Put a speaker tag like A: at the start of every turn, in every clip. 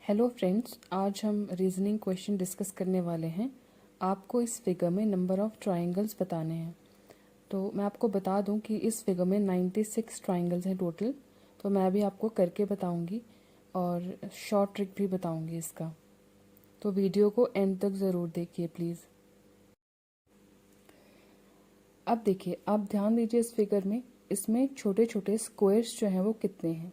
A: Hello friends, आज हम reasoning question discuss करने वाले हैं। आपको इस फिगर में नंबर ऑफ़ ट्रायंगल्स बताने हैं। तो मैं आपको बता दूं कि इस फिगर में 96 ट्रायंगल्स हैं टोटल। तो मैं भी आपको करके बताऊंगी और शॉर्ट ट्रिक भी बताऊंगी इसका। तो वीडियो को एंड तक ज़रूर देखिए प्लीज़। अब देखिए, आप ध्यान दीजिए इस फिगर में। इसमें छोटे छोटे स्क्वायर्स जो हैं वो कितने हैं।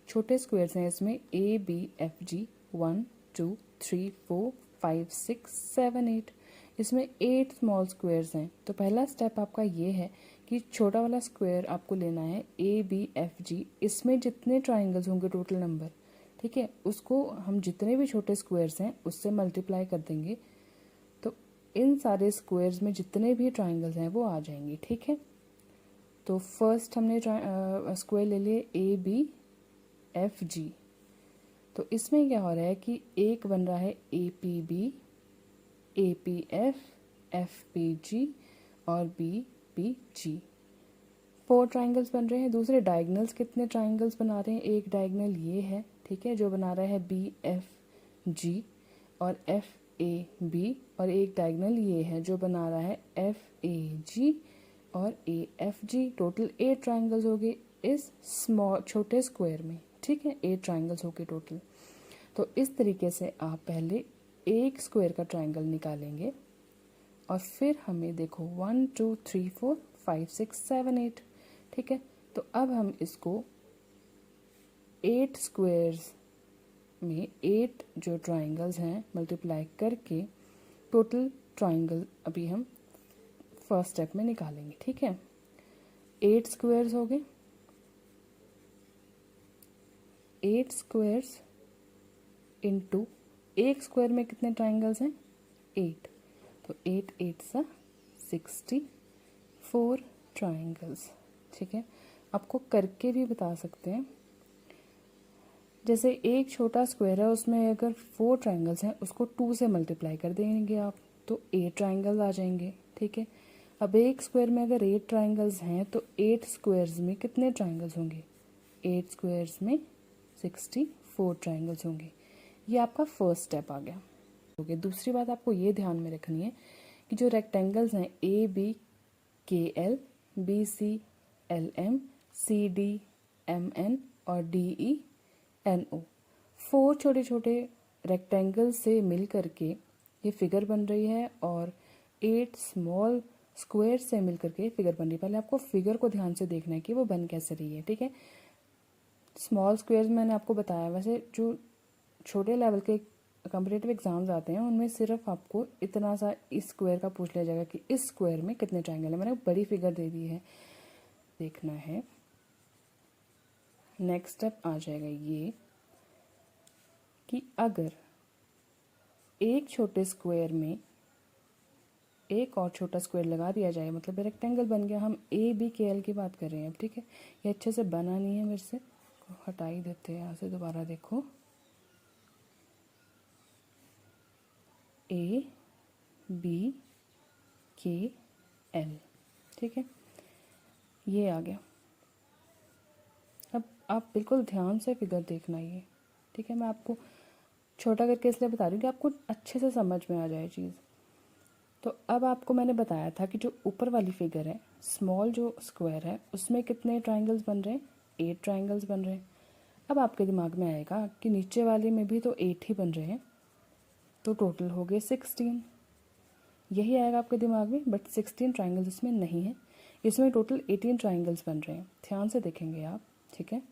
A: छोटे स्क्वायर्स हैं इसमें ABFG 1 2 3 4 5 6 7 8। इसमें 8 स्मॉल स्क्वायर्स हैं। तो पहला स्टेप आपका ये है कि छोटा वाला स्क्वायर आपको लेना है ABFG। इसमें जितने ट्राइंगल्स होंगे टोटल नंबर, ठीक है, उसको हम जितने भी छोटे स्क्वायर्स हैं उससे मल्टीप्लाई कर देंगे। तो इन सारे स्क्वायर्स में जितने भी ट्राइंगल्स हैं वो आ जाएंगे, ठीक है। तो फर्स्ट हमने स्क्वायर ले लिए ABFG। तो इसमें क्या हो रहा है कि एक बन रहा है APB, APF, FPG और BPG। 4 ट्राइंगल्स बन रहे हैं। दूसरे डायगनल्स कितने ट्राइंगल्स बना रहे हैं? एक डायगनल ये है, ठीक है, जो बना रहा है BFG और FAB, और एक डायगनल ये है जो बना रहा है FAG और AFG। टोटल 8 ट्राइंगल्स हो गए इस स्मॉल छोटे स्क्वायर में, ठीक है। 8 ट्राइंगल्स हो गए टोटल। तो इस तरीके से आप पहले एक स्क्वायर का ट्राइंगल निकालेंगे और फिर हमें देखो 1 2 3 4 5 6 7 8, ठीक है। तो अब हम इसको 8 स्क्वायर्स में 8 जो ट्राइंगल्स हैं मल्टीप्लाई करके टोटल ट्राइंगल अभी हम फर्स्ट स्टेप में निकालेंगे, ठीक है। 8 स्क्वायर्स हो गए। 8 स्क्वायर्स इनटू एक स्क्वायर में कितने ट्राइंगल्स हैं? 8। तो 8 8 सा 64 ट्राइंगल्स, ठीक है। आपको करके भी बता सकते हैं। जैसे एक छोटा स्क्वायर है उसमें अगर 4 ट्राइंगल्स हैं उसको 2 से मल्टीप्लाई कर देंगे आप, तो 8 ट्राइंगल्स आ जाएंगे, ठीक है। अब एक स्क्वायर में अगर 8 ट्राइंगल्स हैं तो 8 स्क्वायर्स में कितने ट्राइंगल्स होंगे? 8 स्क्वायर्स में 64 ट्राइंगल्स होंगे। ये आपका फर्स्ट स्टेप आ गया। ओके, दूसरी बात आपको ये ध्यान में रखनी है कि जो रेक्टेंगल्स हैं ABKL, BCLM, CDMN और DENO, 4 छोटे छोटे रेक्टेंगल से मिल करके ये फिगर बन रही है और 8 स्मॉल स्क्वायर से मिल करके फिगर बन रही है। पहले आपको फिगर को ध्यान से देखना है कि वो बन कैसे रही है, ठीक है। स्मॉल स्क्वायर्स मैंने आपको बताया। वैसे जो छोटे लेवल के कॉम्पिटिटिव एग्जाम्स आते हैं उनमें सिर्फ आपको इतना सा इस स्क्वायर का पूछ लिया जाएगा कि इस स्क्वायर में कितने ट्राइंगल है। मैंने बड़ी फिगर दे दी है, देखना है। नेक्स्ट स्टेप आ जाएगा ये कि अगर एक छोटे स्क्वायर में एक और छोटा स्क्वायर लगा दिया जाए, मतलब रेक्टेंगल बन गया। हम ABKL की बात कर रहे हैं अब, ठीक है। ये अच्छे से बना नहीं है, मेरे से हटा ही देते हैं यहाँ से। दोबारा देखो, ABKL, ठीक है, ये आ गया। अब आप बिल्कुल ध्यान से फिगर देखना ये, ठीक है। मैं आपको छोटा करके इसलिए बता रही हूँ कि आपको अच्छे से समझ में आ जाए चीज़। तो अब आपको मैंने बताया था कि जो ऊपर वाली फिगर है, स्मॉल जो स्क्वायर है, उसमें कितने ट्राइंगल्स बन रहे हैं? 8 ट्राइंगल्स बन रहे हैं। अब आपके दिमाग में आएगा कि नीचे वाले में भी तो 8 ही बन रहे हैं, तो टोटल हो गए 16। यही आएगा आपके दिमाग में, बट 16 ट्राइंगल्स इसमें नहीं है। इसमें टोटल 18 ट्राइंगल्स बन रहे हैं। ध्यान से देखेंगे आप, ठीक है।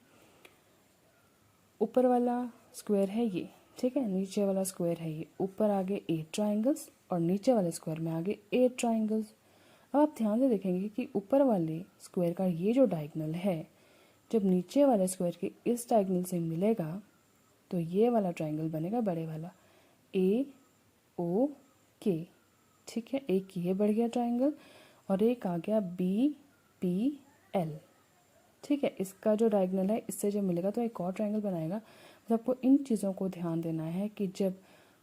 A: ऊपर वाला स्क्वायर है ये, ठीक है, नीचे वाला स्क्वायर है ये। ऊपर आगे 8 ट्राइंगल्स और नीचे वाले स्क्वायर में आगे 8 ट्राइंगल्स। अब आप ध्यान से देखेंगे कि ऊपर वाले स्क्वायर का ये जो डायगोनल है, जब नीचे वाले स्क्वायर के इस डायगोनल से मिलेगा तो ये वाला ट्राइंगल बनेगा बड़े वाला AOK, ठीक है। एक ये बढ़ गया ट्राइंगल और एक आ गया BPL, ठीक है। इसका जो डायगोनल है इससे जब मिलेगा तो एक और ट्राइंगल बनाएगा। तो आपको इन चीज़ों को ध्यान देना है कि जब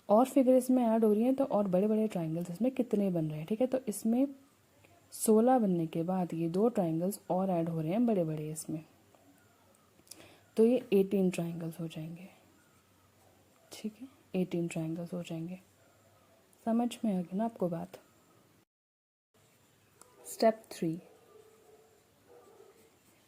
A: और फिगर इसमें ऐड हो रही हैं तो और बड़े बड़े ट्राइंगल्स इसमें कितने बन रहे हैं, ठीक है। तो इसमें 16 बनने के बाद ये 2 ट्राइंगल्स और ऐड हो रहे हैं बड़े बड़े इसमें, तो ये 18 ट्राइंगल्स हो जाएंगे, ठीक है, 18 ट्राइंगल्स हो जाएंगे। समझ में आ गई ना आपको बात। स्टेप 3,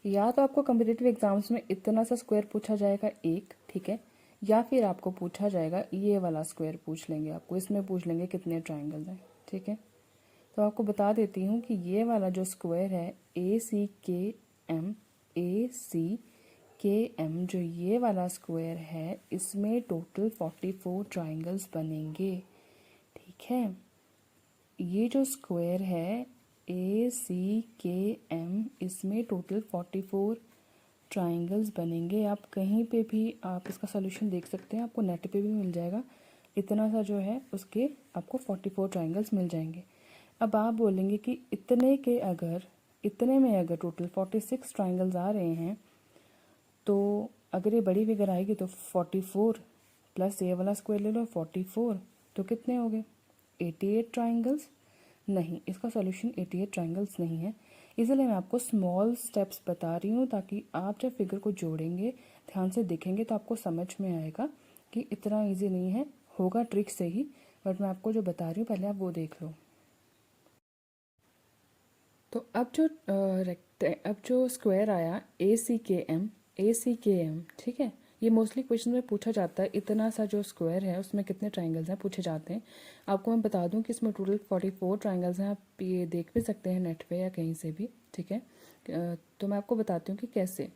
A: या तो आपको कम्पिटिटिव एग्जाम्स में इतना सा स्क्वायर पूछा जाएगा एक, ठीक है, या फिर आपको पूछा जाएगा ये वाला स्क्वायर पूछ लेंगे, आपको इसमें पूछ लेंगे कितने ट्राइंगल्स हैं, ठीक है। तो आपको बता देती हूँ कि ये वाला जो स्क्वायर है ACKM, ACKM जो ये वाला स्क्वायर है, इसमें टोटल 44 ट्राइंगल्स बनेंगे, ठीक है। ये जो स्क्वायर है ACKM, इसमें टोटल 44 ट्राइंगल्स बनेंगे। आप कहीं पे भी आप इसका सोल्यूशन देख सकते हैं, आपको नेट पे भी मिल जाएगा। इतना सा जो है उसके आपको 44 ट्राइंगल्स मिल जाएंगे। अब आप बोलेंगे कि इतने में अगर टोटल 46 ट्राइंगल्स आ रहे हैं, तो अगर ये बड़ी फिगर आएगी तो 44 प्लस ये वाला स्क्वायर ले लो 44, तो कितने हो गए 88 ट्राइंगल्स। नहीं, इसका सॉल्यूशन 88 ट्राइंगल्स नहीं है, इसलिए मैं आपको स्मॉल स्टेप्स बता रही हूँ, ताकि आप जब फिगर को जोड़ेंगे, ध्यान से देखेंगे, तो आपको समझ में आएगा कि इतना इजी नहीं है, होगा ट्रिक से ही, बट मैं आपको जो बता रही हूँ पहले आप वो देख लो। तो अब जो स्क्वायर आया ACKM, ठीक है, ये मोस्टली क्वेश्चन में पूछा जाता है, इतना सा जो स्क्वायर है उसमें कितने ट्राइंगल्स हैं पूछे जाते हैं। आपको मैं बता दूं कि इसमें टोटल 44 ट्राइंगल्स हैं, आप ये देख भी सकते हैं नेट पे या कहीं से भी, ठीक है। तो मैं आपको बताती हूँ कि कैसे।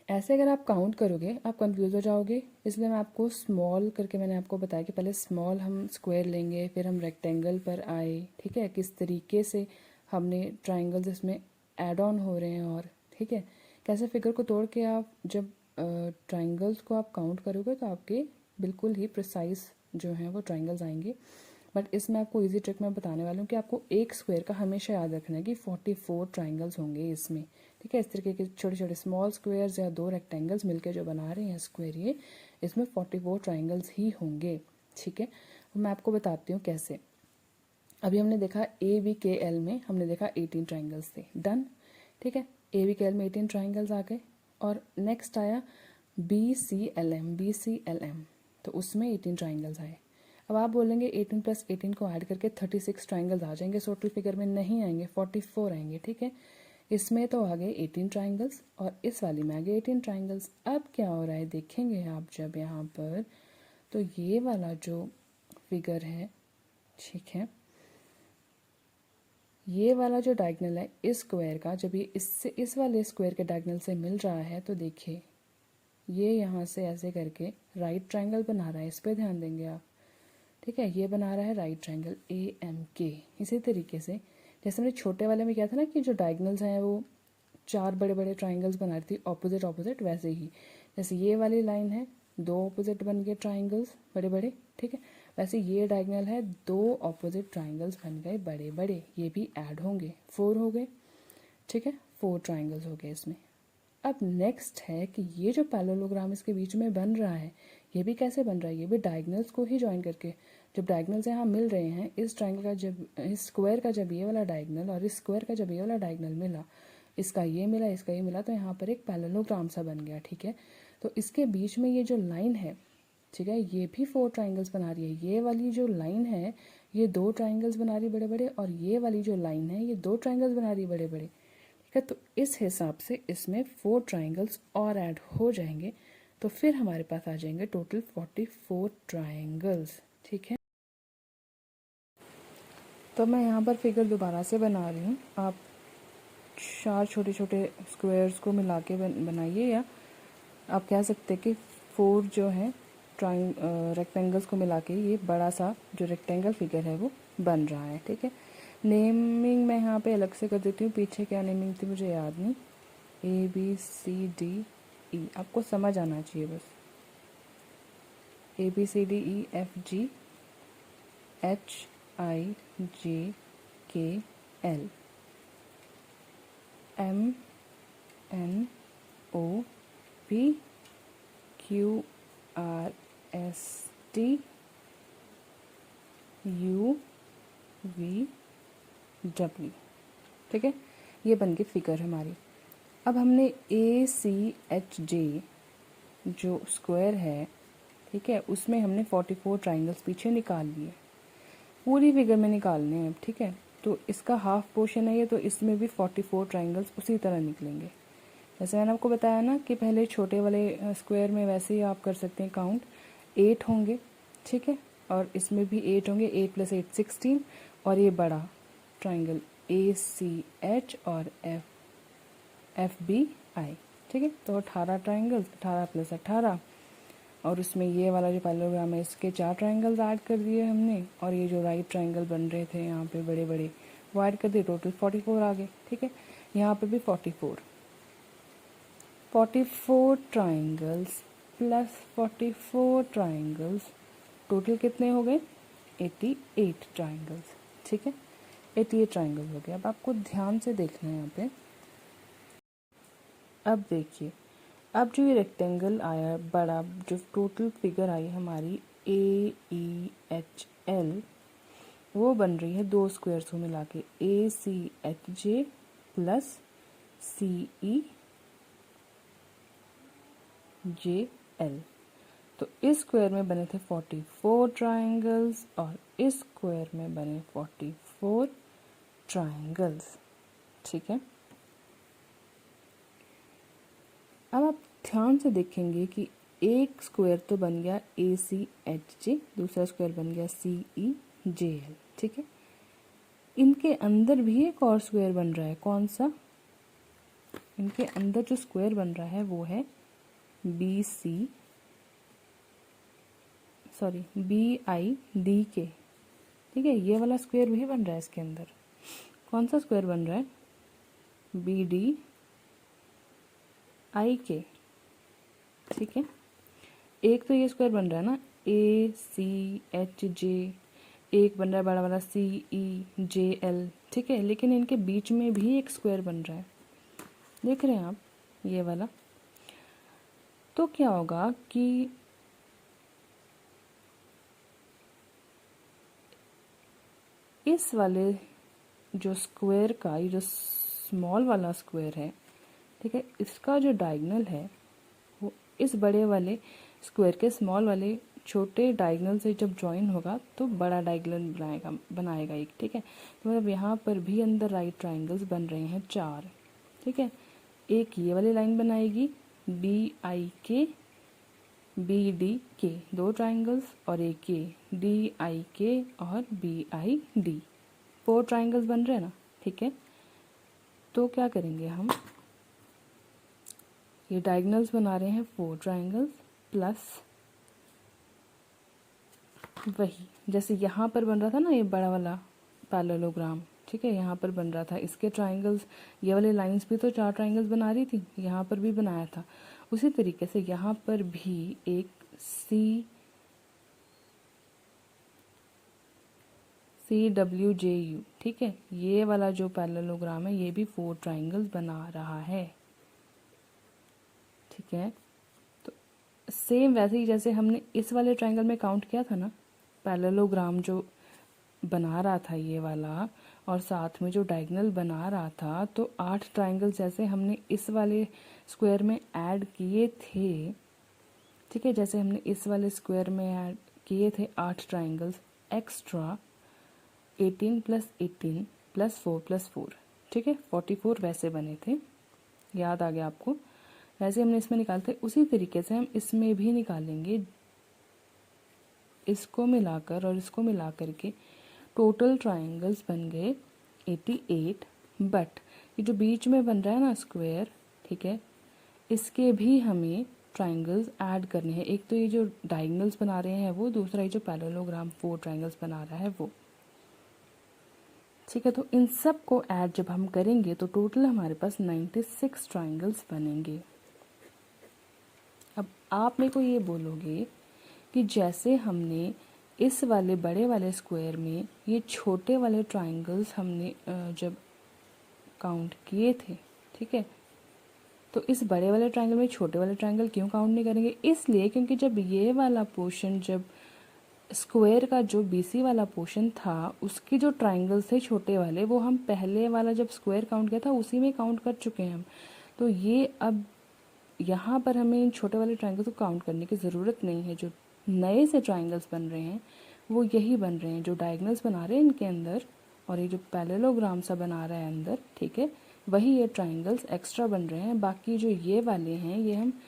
A: ऐसे अगर आप काउंट करोगे आप कंफ्यूज हो जाओगे, इसलिए मैं आपको स्मॉल करके मैंने आपको बताया कि पहले स्मॉल हम स्क्वायर लेंगे, फिर हम रेक्टेंगल पर आए, ठीक है, किस तरीके से हमने ट्राइंगल्स इसमें ऐड ऑन हो रहे हैं, और ठीक है, कैसे फिगर को तोड़ के आप जब ट्राइंगल्स को आप काउंट करोगे तो आपके बिल्कुल ही प्रिसाइज जो हैं वो ट्राइंगल्स आएंगे। बट इसमें आपको इजी ट्रिक मैं बताने वाली हूँ कि आपको एक स्क्वायर का हमेशा याद रखना है कि 44 ट्राइंगल्स होंगे इसमें, ठीक है। इस तरीके के छोटे छोटे स्मॉल स्क्वायर्स या दो रेक्टेंगल्स मिलकर जो बना रहे हैं स्क्वायर, ये इसमें 44 ट्राइंगल्स ही होंगे, ठीक है। मैं आपको बताती हूँ कैसे। अभी हमने देखा ABKL में हमने देखा 18 ट्राइंगल्स थे, डन, ठीक है। ABKL में 18 ट्राइंगल्स आ गए, और नेक्स्ट आया BCLM, तो उसमें 18 ट्राइंगल्स आए। अब आप बोलेंगे 18 प्लस 18 को ऐड करके 36 ट्राइंगल्स आ जाएंगे, टोटल फिगर में नहीं आएंगे, 44 आएंगे, ठीक है। इसमें तो आ गए 18 ट्राइंगल्स और इस वाली में आ गए 18 ट्राइंगल्स। अब क्या हो रहा है देखेंगे आप जब यहाँ पर, तो ये वाला जो फिगर है, ठीक है, ये वाला जो डायगोनल है इस स्क्वायर का, जब ये इससे इस वाले स्क्वायर के डायगोनल से मिल रहा है, तो देखिए ये यहाँ से ऐसे करके राइट ट्राइंगल बना रहा है, इस पर ध्यान देंगे आप, ठीक है। ये बना रहा है राइट ट्राइंगल AMK। इसी तरीके से जैसे हमने छोटे वाले में किया था ना कि जो डायगोनल्स हैं वो 4 बड़े बड़े ट्राइंगल्स बना रही थी ऑपोजिट, वैसे ही जैसे ये वाली लाइन है 2 ऑपोजिट बन गए ट्राइंगल्स बड़े बड़े, ठीक है, वैसे ये डायगोनल है 2 ऑपोजिट ट्राइंगल्स बन गए बड़े बड़े, ये भी ऐड होंगे, 4 हो गए, ठीक है, 4 ट्राइंगल्स हो गए इसमें। अब नेक्स्ट है कि ये जो पैरेललोग्राम इसके बीच में बन रहा है, ये भी कैसे बन रहा है, ये भी डायगोनल्स को ही ज्वाइन करके, जब डायगोनल्स यहाँ मिल रहे हैं, इस ट्राइंगल का जब इस स्क्वायर का जब ये वाला डायगोनल और इस स्क्वायर का जब ये वाला डायगोनल मिला, इसका ये मिला इसका ये मिला, तो यहाँ पर एक पैरेललोग्राम सा बन गया, ठीक है। तो इसके बीच में ये जो लाइन है, ठीक है, ये भी 4 ट्राइंगल्स बना रही है। ये वाली जो लाइन है ये 2 ट्राइंगल्स बना रही बड़े बड़े, और ये वाली जो लाइन है ये 2 ट्राइंगल्स बना रही बड़े बड़े, ठीक है। तो इस हिसाब से इसमें 4 ट्राइंगल्स और ऐड हो जाएंगे, तो फिर हमारे पास आ जाएंगे टोटल 44 ट्राइंगल्स, ठीक है। तो मैं यहाँ पर फिगर दोबारा से बना रही हूँ, आप 4 छोटे छोटे स्क्वायर्स को मिला के बनाइए, या आप कह सकते हैं कि 4 जो है रेक्टेंगल्स को मिला के ये बड़ा सा जो रेक्टेंगल फिगर है वो बन रहा है, ठीक है। नेमिंग मैं यहाँ पे अलग से कर देती हूँ, पीछे क्या नेमिंग थी मुझे याद नहीं, ABCDE, आपको समझ आना चाहिए बस, ABCDEFGHIJKL MNOPQRSTUVW, ठीक है, ये बन गई फिगर हमारी। अब हमने ACHJ जो स्क्वायर है ठीक है, उसमें हमने 44 ट्राइंगल्स पीछे निकाल लिए, पूरी फिगर में निकालने हैं अब। ठीक है, तो इसका हाफ पोर्शन है ये, तो इसमें भी 44 ट्राइंगल्स उसी तरह निकलेंगे। जैसे मैंने आपको बताया ना कि पहले छोटे वाले स्क्वायर में वैसे ही आप कर सकते हैं काउंट, 8 होंगे। ठीक है, और इसमें भी 8 होंगे, 8 + 8 16, और ये बड़ा ट्राइंगल ACH और FBI। ठीक है, तो 18 ट्राइंगल्स, 18 + 18, और उसमें ये वाला जो पैरेललोग्राम है इसके 4 ट्राइंगल्स ऐड कर दिए हमने, और ये जो राइट ट्राइंगल बन रहे थे यहाँ पे बड़े बड़े वो ऐड कर दिए, टोटल 44 आ गए। ठीक है, यहाँ पे भी 44 ट्राइंगल्स प्लस 44 ट्राइंगल्स, टोटल कितने हो गए? 88 ट्राइंगल्स। ठीक है, 88 ट्राइंगल्स हो गए। अब आपको ध्यान से देखना है यहाँ पे। अब देखिए, अब जो ये रेक्टेंगल आया बड़ा, जो टोटल फिगर आई हमारी AEHL, वो बन रही है 2 स्क्वायर्स को मिला के ACHJ प्लस CEJL। तो इस स्क्वायर में बने थे 44 ट्राइंगल्स और इस स्क्वायर में बने 44 ट्राइंगल्स। ठीक है, अब आप ध्यान से देखेंगे कि एक स्क्वायर तो बन गया ACHJ, दूसरा स्क्वायर बन गया CEJL। ठीक है, इनके अंदर भी एक और स्क्वायर बन रहा है। कौन सा? इनके अंदर जो स्क्वायर बन रहा है वो है BIDK। ठीक है, ये वाला स्क्वायर भी बन रहा है इसके अंदर। कौन सा स्क्वायर बन रहा है? BDIK। ठीक है, एक तो ये स्क्वायर बन रहा है ना ACHJ, एक बन रहा है बड़ा वाला CEJL। ठीक है, लेकिन इनके बीच में भी एक स्क्वायर बन रहा है, देख रहे हैं आप, ये वाला। तो क्या होगा कि इस वाले जो स्क्वायर का, ये जो स्मॉल वाला स्क्वायर है, ठीक है, इसका जो डायगोनल है वो इस बड़े वाले स्क्वायर के स्मॉल वाले छोटे डायगोनल से जब ज्वाइन होगा तो बड़ा डायगोनल बनाएगा एक। ठीक है, तो मतलब यहाँ पर भी अंदर राइट ट्राइंगल्स बन रहे हैं 4। ठीक है, एक ये वाली लाइन बनाएगी BIK BDK, 2 ट्राइंगल्स, और एक ये DIK और BID, 4 ट्राइंगल्स बन रहे हैं ना। ठीक है, तो क्या करेंगे हम, ये डायगोनल्स बना रहे हैं 4 ट्राइंगल्स प्लस वही जैसे यहाँ पर बन रहा था ना ये बड़ा वाला पैरेललोग्राम। ठीक है, यहाँ पर बन रहा था, इसके ट्राइंगल्स, ये वाले लाइंस भी तो 4 ट्राइंगल्स बना रही थी, यहाँ पर भी बनाया था। उसी तरीके से यहाँ पर भी एक CWJU, ठीक है, ये वाला जो पैरेललोग्राम है ये भी 4 ट्राइंगल्स बना रहा है। ठीक है, तो सेम वैसे ही जैसे हमने इस वाले ट्राइंगल में काउंट किया था ना, पैरेललोग्राम जो बना रहा था ये वाला, और साथ में जो डायगोनल बना रहा था, तो 8 ट्राइंगल जैसे हमने इस वाले स्क्वायर में ऐड किए थे। ठीक है, जैसे हमने इस वाले स्क्वायर में ऐड किए थे 8 ट्राइंगल्स एक्स्ट्रा, 18 + 18 + 4 + 4। ठीक है, 44 वैसे बने थे, याद आ गया आपको। वैसे हमने इसमें निकालते, उसी तरीके से हम इसमें भी निकालेंगे। इसको मिलाकर और इसको मिलाकर के टोटल ट्राइंगल्स बन गए 88। बट ये जो बीच में बन रहा है ना स्क्वायर, ठीक है, इसके भी हमें ट्राइंगल्स ऐड करने हैं। एक तो ये जो डायगोनल्स बना रहे हैं वो, दूसरा ये जो पैरेललोग्राम 4 ट्राइंगल्स बना रहा है वो। ठीक है, तो इन सब को ऐड जब हम करेंगे तो टोटल हमारे पास 96 ट्राइंगल्स बनेंगे। अब आप मेरे को ये बोलोगे कि जैसे हमने इस वाले बड़े वाले स्क्वायर में ये छोटे वाले ट्राइंगल्स हमने जब काउंट किए थे, ठीक है, तो इस बड़े वाले ट्राइंगल में छोटे वाले ट्राइंगल क्यों काउंट नहीं करेंगे? इसलिए क्योंकि जब ये वाला पोर्शन, जब स्क्वायर का जो BC वाला पोर्शन था, उसके जो ट्राइंगल्स थे छोटे वाले, वो हम पहले वाला जब स्क्वायर काउंट किया था उसी में काउंट कर चुके हैं हम। तो ये अब यहाँ पर हमें इन छोटे वाले ट्राइंगल को काउंट करने की ज़रूरत नहीं है, जो नए से ट्राइंगल्स बन रहे हैं वो यही बन रहे हैं, जो डायगनल्स बना रहे हैं इनके अंदर और ये जो पैरेललोग्राम सा बना रहा है अंदर, ठीक है, वही ये ट्राइंगल्स एक्स्ट्रा बन रहे हैं। बाकी जो ये वाले हैं ये हम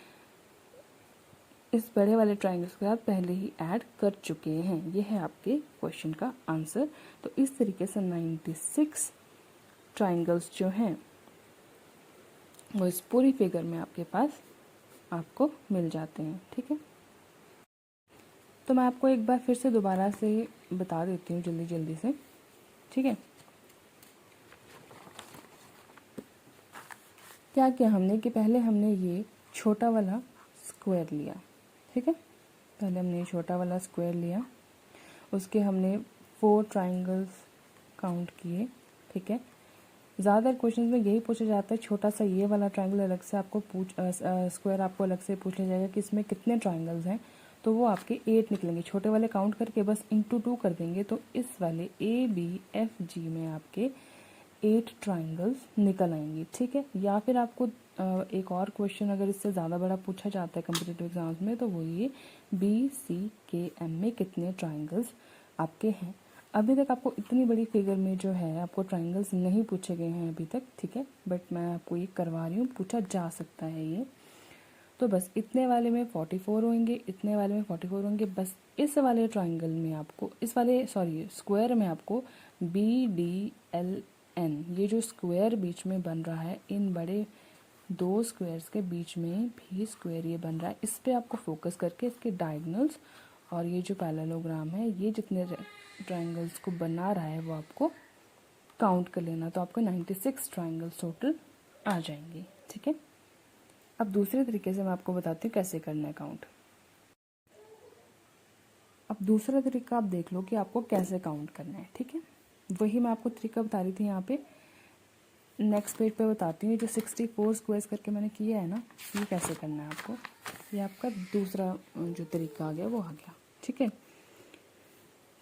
A: इस बड़े वाले ट्राइंगल्स के साथ पहले ही ऐड कर चुके हैं। ये है आपके क्वेश्चन का आंसर। तो इस तरीके से 96 ट्राइंगल्स जो हैं वो इस पूरी फिगर में आपके पास आपको मिल जाते हैं, ठीक है। तो मैं आपको एक बार फिर से दोबारा से बता देती हूँ जल्दी जल्दी से, ठीक है। क्या किया हमने कि पहले हमने ये छोटा वाला स्क्वायर लिया, ठीक है। पहले हमने ये छोटा वाला स्क्वायर लिया, उसके हमने 4 ट्राइंगल्स काउंट किए, ठीक है। ज़्यादातर क्वेश्चन में यही पूछा जाता है, छोटा सा ये वाला ट्राइंगल अलग से आपको स्क्वायर आपको अलग से पूछ लिया जाएगा कि इसमें कितने ट्राइंगल्स हैं, तो वो आपके 8 निकलेंगे। छोटे वाले काउंट करके बस इंटू 2 कर देंगे तो इस वाले ABFG में आपके 8 ट्राइंगल्स निकल आएंगे, ठीक है। या फिर आपको एक और क्वेश्चन अगर इससे ज़्यादा बड़ा पूछा जाता है कम्पिटिटिव एग्जाम्स में, तो वो ये BCKM में कितने ट्राइंगल्स आपके हैं। अभी तक आपको इतनी बड़ी फिगर में जो है आपको ट्राइंगल्स नहीं पूछे गए हैं अभी तक, ठीक है, बट मैं आपको ये करवा रही हूँ, पूछा जा सकता है ये। तो बस इतने वाले में 44 होंगे, इतने वाले में 44 होंगे। बस इस वाले ट्राइंगल में आपको, इस वाले स्क्वायर में आपको BDLN, ये जो स्क्वायर बीच में बन रहा है, इन बड़े 2 स्क्वायर्स के बीच में भी स्क्वायर ये बन रहा है, इस पे आपको फोकस करके इसके डायगोनल्स और ये जो पैरेललोग्राम है, ये जितने ट्राइंगल्स को बना रहा है वो आपको काउंट कर लेना। तो आपको 96 ट्राइंगल्स टोटल आ जाएंगे, ठीक है। अब दूसरे तरीके से मैं आपको बताती हूँ कैसे करना है काउंट। अब दूसरा तरीका आप देख लो कि आपको कैसे काउंट करना है, ठीक है। वही मैं आपको तरीका बता रही थी यहाँ पे, नेक्स्ट पेज पे बताती हूँ। जो 64 स्क्वायर्स करके मैंने किया है ना, ये कैसे करना है आपको, ये आपका दूसरा जो तरीका आ गया वो आ गया, ठीक है।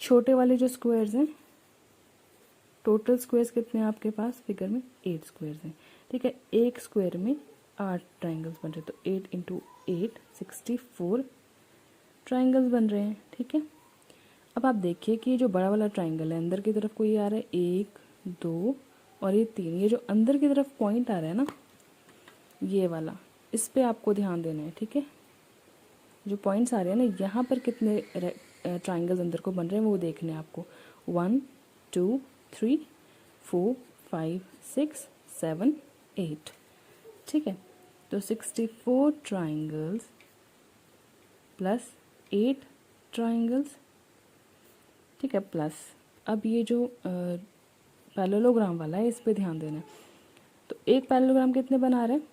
A: छोटे वाले जो स्क्वायर्स हैं, टोटल स्क्वायर्स कितने हैं आपके पास फिगर में, 8 स्क्वायर्स हैं, ठीक है। एक स्क्वायर में 8 ट्राइंगल्स बन रहे हैं, तो 8 इंटू 8 64 ट्राइंगल्स बन रहे हैं, ठीक है। अब आप देखिए कि ये जो बड़ा वाला ट्राइंगल है अंदर की तरफ कोई आ रहा है, 1 2 और ये 3, ये जो अंदर की तरफ पॉइंट आ रहा है ना ये वाला, इस पे आपको ध्यान देना है, ठीक है। जो पॉइंट्स आ रहे हैं ना, यहाँ पर कितने ट्राइंगल्स अंदर को बन रहे हैं वो देखने हैं आपको। 1 2 3 4 5 6 7 8, ठीक है। तो 64 ट्राइंगल्स प्लस 8 ट्राइंगल्स, ठीक है, प्लस अब ये जो पैरेललोग्राम वाला है इस पे ध्यान देना है। तो एक पैरेललोग्राम कितने बना रहे हैं,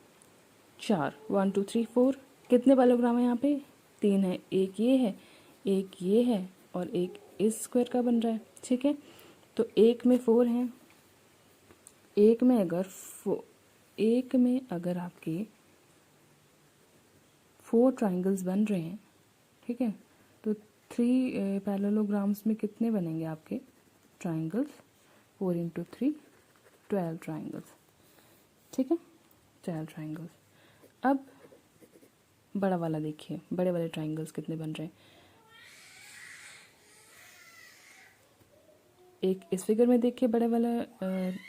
A: 4, 1 2 3 4। कितने पैरेललोग्राम है यहाँ पे, 3 है, एक ये है, एक ये है और एक इस स्क्वायर का बन रहा है, ठीक है। तो एक में 4 हैं, एक में अगर आपके 4 ट्राइंगल्स बन रहे हैं, ठीक है, तो 3 पैरेललोग्राम्स में कितने बनेंगे आपके ट्राइंगल्स, 4 इंटू 3 12 ट्राइंगल्स, ठीक है, 12 ट्राइंगल्स। अब बड़ा वाला देखिए, बड़े वाले ट्राइंगल्स कितने बन रहे हैं। एक इस फिगर में देखिए बड़े वाला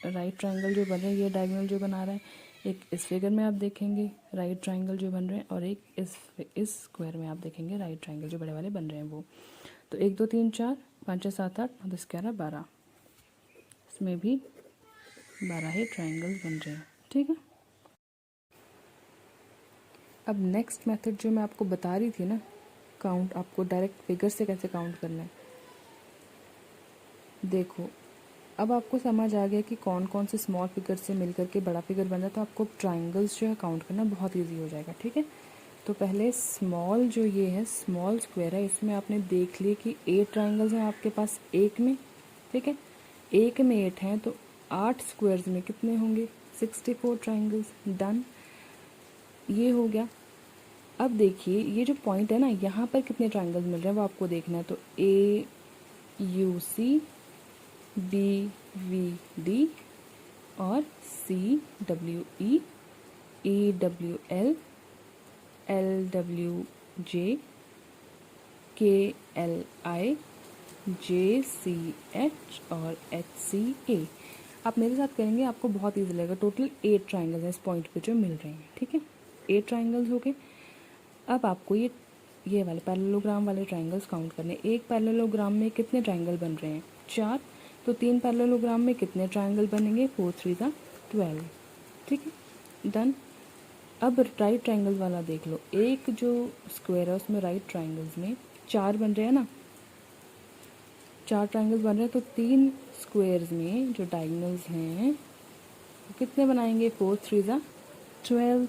A: राइट ट्राइंगल जो बन रहा है, ये डायगोनल जो बना रहा है। एक इस फिगर में आप देखेंगे राइट ट्राइंगल जो बन रहे हैं, और एक इस स्क्वायर में आप देखेंगे राइट ट्राइंगल जो बड़े वाले बन रहे हैं वो। तो 1 2 3 4 5 6 7 8 9 10 11 12, इसमें भी 12 ही ट्राइंगल्स बन रहे हैं, ठीक है। अब नेक्स्ट मेथड जो मैं आपको बता रही थी ना, काउंट आपको डायरेक्ट फिगर से कैसे काउंट करना है, देखो अब आपको समझ आ गया कि कौन कौन से स्मॉल फिगर से मिलकर के बड़ा फिगर बन रहा है। तो आपको ट्राइंगल्स जो है काउंट करना बहुत इजी हो जाएगा, ठीक है। तो पहले स्मॉल जो ये है स्मॉल स्क्वायर है, इसमें आपने देख लिया कि 8 ट्राइंगल्स हैं आपके पास एक में, ठीक है। एक में 8 हैं तो 8 स्क्वायर्स में कितने होंगे, 64 ट्राइंगल्स, डन, ये हो गया। अब देखिए ये जो पॉइंट है ना, यहाँ पर कितने ट्राइंगल्स मिल रहे हैं वो आपको देखना है। तो AUC BVD और CWE EWL LWJ KLI JCH और HCA। आप मेरे साथ करेंगे, आपको बहुत ईजी लगेगा। टोटल 8 ट्राइंगल्स हैं इस पॉइंट पे जो मिल रहे हैं, ठीक है। 8 ट्राइंगल्स हो गए। अब आपको ये वाले पैरेललोग्राम वाले ट्राइंगल्स काउंट करने। एक पैरेललोग्राम में कितने ट्राइंगल बन रहे हैं? 4। तो 3 पैरेललोग्राम में कितने ट्राइंगल बनेंगे? 4 3 12, ठीक है, डन। अब राइट ट्राइंगल वाला देख लो। एक जो स्क्वायर है उसमें राइट ट्राइंगल्स में 4 बन रहे हैं ना, 4 ट्राइंगल्स बन रहे हैं। तो 3 स्क्वायर्स में जो डायगोनल्स हैं वो कितने बनाएंगे? 4 3 12,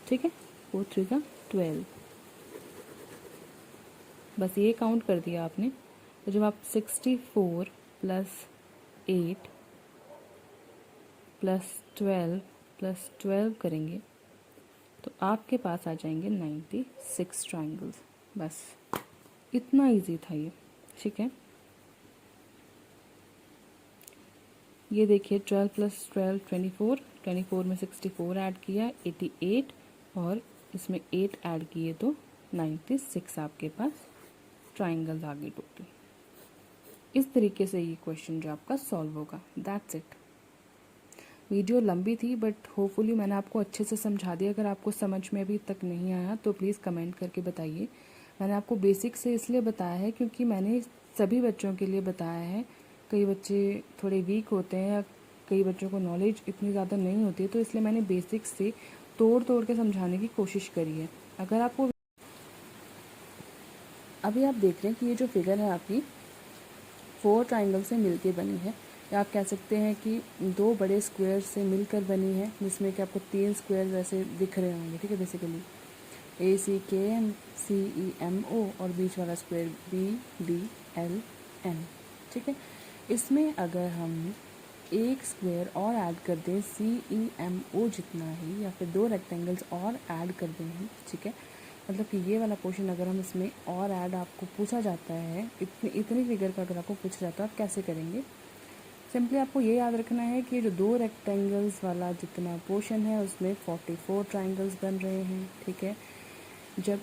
A: ठीक है, 4 3 12। बस ये काउंट कर दिया आपने। तो जब आप 64 प्लस 8 प्लस 12 प्लस 12 करेंगे तो आपके पास आ जाएंगे 96 ट्राइंगल्स। बस इतना इजी था ये, ठीक है। ये देखिए 12 प्लस 12 24, 24 में 64 ऐड किया 88, और इसमें 8 ऐड किए तो 96 आपके पास ट्राइंगल्स आ गए टोटल। इस तरीके से ये क्वेश्चन जो आपका सॉल्व होगा। That's it. वीडियो लंबी थी बट होपफुली मैंने आपको अच्छे से समझा दिया। अगर आपको समझ में अभी तक नहीं आया तो प्लीज़ कमेंट करके बताइए। मैंने आपको बेसिक से इसलिए बताया है क्योंकि मैंने सभी बच्चों के लिए बताया है। कई बच्चे थोड़े वीक होते हैं या कई बच्चों को नॉलेज इतनी ज़्यादा नहीं होती है, तो इसलिए मैंने बेसिक से तोड़ तोड़ के समझाने की कोशिश करी है। अगर आपको अभी आप देख रहे हैं कि ये जो फिगर है आपकी 4 ट्राइंगल से मिलके बनी है, या आप कह सकते हैं कि 2 बड़े स्क्वायर से मिलकर बनी है, जिसमें कि आपको 3 स्क्वायर ऐसे दिख रहे होंगे, ठीक है। बेसिकली ACKM CEMO और बीच वाला स्क्वायर BDLN, ठीक है। इसमें अगर हम एक स्क्वायर और ऐड कर दें CEMO जितना ही, या फिर 2 रेक्टेंगल्स और ऐड कर दें हम, ठीक है, मतलब कि ये वाला पोर्शन अगर हम इसमें और ऐड आपको पूछा जाता है, इतनी फिगर का अगर आपको पूछा जाता है, आप कैसे करेंगे? सिंपली आपको ये याद रखना है कि जो 2 रेक्टेंगल्स वाला जितना पोर्शन है उसमें 44 ट्राइंगल्स बन रहे हैं, ठीक है। जब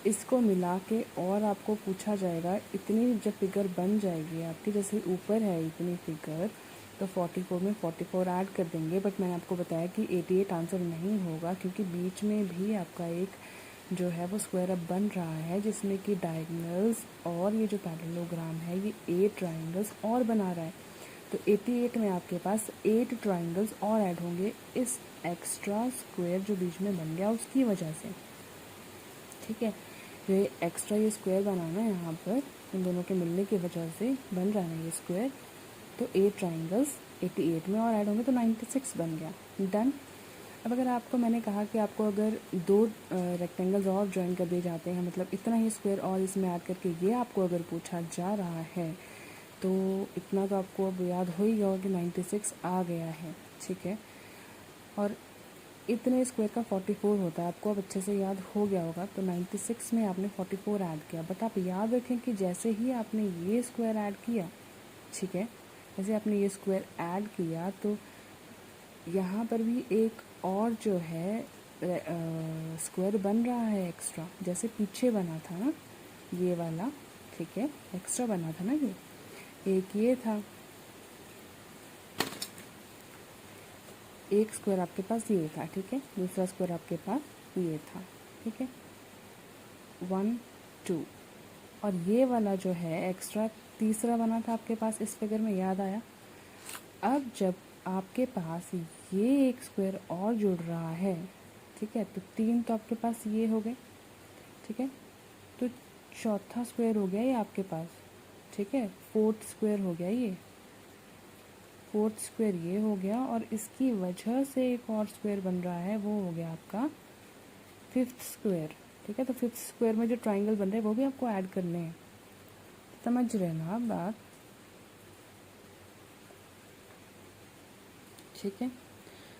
A: इसको मिला के और आपको पूछा जाएगा, इतनी जब फिगर बन जाएगी आपकी, जैसे ऊपर है इतनी फिगर, तो 44 में 44 ऐड कर देंगे। बट मैंने आपको बताया कि 88 आंसर नहीं होगा, क्योंकि बीच में भी आपका एक जो है वो स्क्वायर अब बन रहा है, जिसमें कि डायगोनल्स और ये जो पैरेललोग्राम है ये 8 ट्राइंगल्स और बना रहा है। तो 88 में आपके पास 8 ट्राइंगल्स और ऐड होंगे इस एक्स्ट्रा स्क्वायर जो बीच में बन गया उसकी वजह से, ठीक है। ये एक्स्ट्रा ये स्क्वायर बनाना है यहाँ पर, इन दोनों के मिलने की वजह से बन रहा है ये स्क्वायर। तो 8 ट्राइंगल्स 88 में और ऐड होंगे तो 96 बन गया, डन। अब अगर आपको मैंने कहा कि आपको अगर 2 रेक्टेंगल्स और ज्वाइन कर दिए जाते हैं, मतलब इतना ही स्क्वायर और इसमें ऐड करके ये आपको अगर पूछा जा रहा है, तो इतना तो आपको अब याद हो ही गया होगा कि 96 आ गया है, ठीक है। और इतने स्क्वायर का 44 होता है, आपको अब अच्छे से याद हो गया होगा। तो 96 में आपने 44 ऐड किया। बट आप याद रखें कि जैसे ही आपने ये स्क्वायर ऐड किया, ठीक है, जैसे आपने ये स्क्वायर ऐड किया तो यहाँ पर भी एक और जो है स्क्वायर बन रहा है एक्स्ट्रा, जैसे पीछे बना था ना ये वाला, ठीक है, एक्स्ट्रा बना था ना ये, एक ये था, एक स्क्वायर आपके पास ये था, ठीक है, दूसरा स्क्वायर आपके पास ये था, ठीक है, 1 2, और ये वाला जो है एक्स्ट्रा तीसरा बना था आपके पास इस फिगर में, याद आया। अब जब आपके पास ये एक स्क्वायर और जुड़ रहा है, ठीक है, तो 3 तो आपके पास ये हो गए, ठीक है, तो चौथा स्क्वायर हो गया ये आपके पास, ठीक है, 4th स्क्वायर हो गया ये, 4th स्क्वायर ये हो गया, और इसकी वजह से एक और स्क्वायर बन रहा है, वो हो गया आपका 5th स्क्वायर, ठीक है। तो 5th स्क्वायर में जो ट्राइंगल बन रहे हैं वो भी आपको ऐड करने हैं, समझ रहे ना आप बात, ठीक है।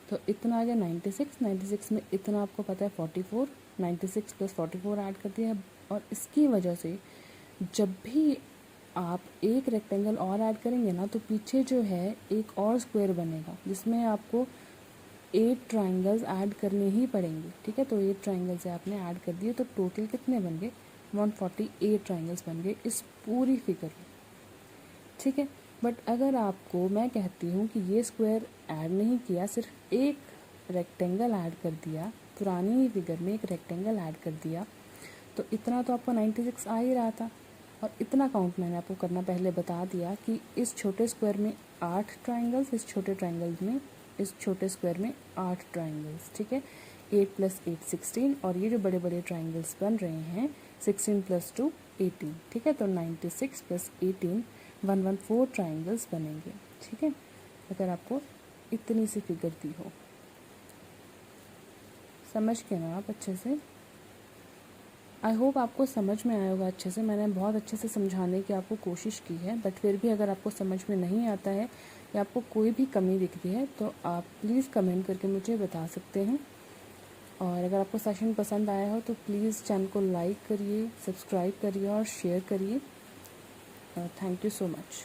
A: तो इतना आ गया 96, 96 में इतना आपको पता है 44, 96 प्लस 44 ऐड कर दिया, और इसकी वजह से जब भी आप एक रेक्टेंगल और ऐड करेंगे ना, तो पीछे जो है एक और स्क्वायर बनेगा जिसमें आपको 8 ट्राइंगल्स ऐड करने ही पड़ेंगे, ठीक है। तो 8 ट्राइंगल से आपने ऐड कर दिए, तो टोटल कितने बन गए? 148 ट्राइंगल्स बन गए इस पूरी फिगर में, ठीक है। बट अगर आपको मैं कहती हूँ कि ये स्क्वायर ऐड नहीं किया, सिर्फ एक रेक्टेंगल ऐड कर दिया, पुरानी ही फिगर में एक रेक्टेंगल ऐड कर दिया, तो इतना तो आपको 96 आ ही रहा था। और इतना काउंट मैंने आपको करना पहले बता दिया कि इस छोटे स्क्वायर में 8 ट्राइंगल्स, इस छोटे स्क्वायर में 8 ट्राइंगल्स, ठीक है। 8 + 8 16, और ये जो बड़े बड़े ट्राइंगल्स बन रहे हैं 16 + 2 18, ठीक है। तो 96 + 18 114 ट्राइंगल्स बनेंगे, ठीक है, अगर आपको इतनी सी फिगर दी हो। समझ के ना आप अच्छे से, आई होप आपको समझ में आया होगा अच्छे से। मैंने बहुत अच्छे से समझाने की आपको कोशिश की है, बट फिर भी अगर आपको समझ में नहीं आता है या आपको कोई भी कमी दिखती है तो आप प्लीज़ कमेंट करके मुझे बता सकते हैं। और अगर आपको सेशन पसंद आया हो तो प्लीज़ चैनल को लाइक करिए, सब्सक्राइब करिए और शेयर करिए। Thank you so much.